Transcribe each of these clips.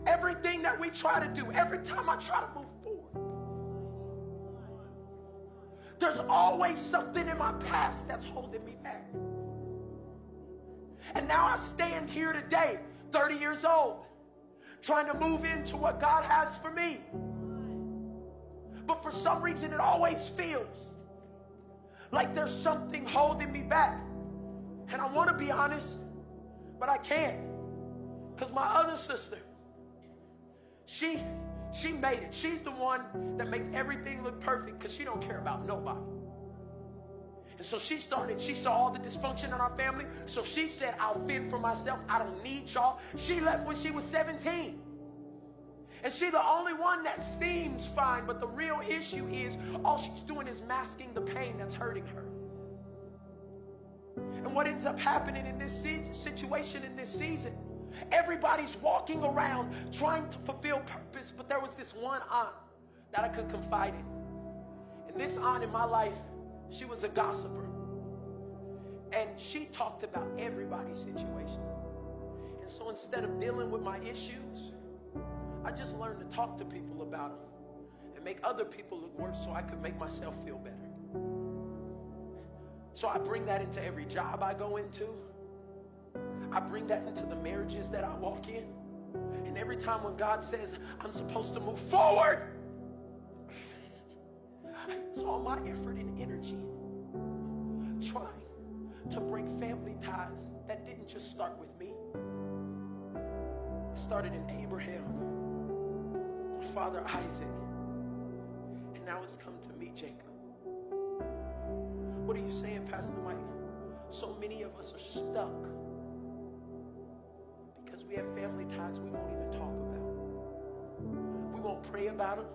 Everything that we try to do, every time I try to move forward, there's always something in my past that's holding me back. And now I stand here today, 30 years old, trying to move into what God has for me. But for some reason, it always feels like there's something holding me back. And I want to be honest, but I can't. Because my other sister, she made it. She's the one that makes everything look perfect because she don't care about nobody. And so she saw all the dysfunction in our family. So she said, I'll fend for myself. I don't need y'all. She left when she was 17. And she's the only one that seems fine. But the real issue is all she's doing is masking the pain that's hurting her. And what ends up happening in this situation, in this season, everybody's walking around trying to fulfill purpose. But there was this one aunt that I could confide in. And this aunt in my life, she was a gossiper. And she talked about everybody's situation. And so instead of dealing with my issues, I just learned to talk to people about them and make other people look worse so I could make myself feel better. So I bring that into every job I go into. I bring that into the marriages that I walk in. And every time when God says I'm supposed to move forward, it's all my effort and energy trying to break family ties that didn't just start with me. It started in Abraham, my father Isaac, and now it's come to me, Jacob. What are you saying, Pastor Mike? So many of us are stuck because we have family ties we won't even talk about. We won't pray about them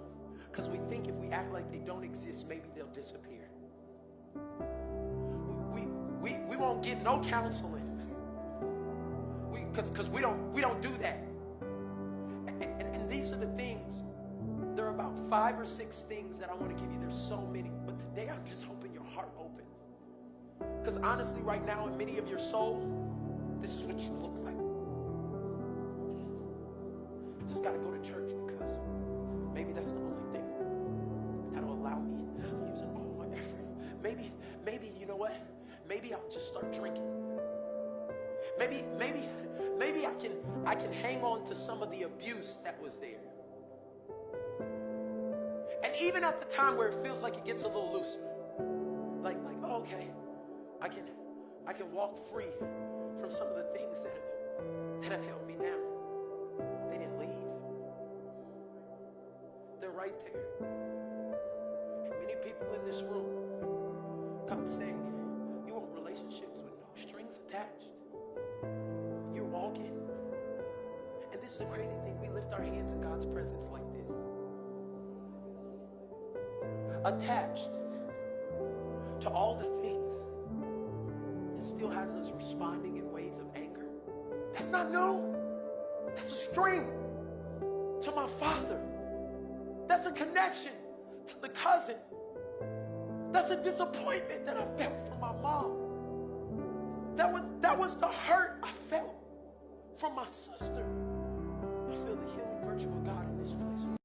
because we think if we act like they don't exist, maybe they'll disappear. We won't get no counseling because we don't do that. And these are the things. There are about 5 or 6 things that I want to give you. There's so many, but today I'm just hoping your heart opens. Because honestly, right now, in many of your soul, this is what you look like. I just got to go to church because maybe that's the only thing that'll allow me. I'm using all my effort. Maybe, you know what? Maybe I'll just start drinking. Maybe I can hang on to some of the abuse that was there. And even at the time where it feels like it gets a little looser, like oh, okay, I can walk free from some of the things that have held me down. They didn't leave. They're right there. And many people in this room, God's saying, you want relationships with no strings attached. You're walking. And this is the crazy thing. We lift our hands in God's presence like this. Attached to all the things. It still has us responding in ways of anger. That's not new. That's a string to my father. That's a connection to the cousin. That's a disappointment that I felt from my mom. That was the hurt I felt from my sister. I feel the healing virtue of God in this place.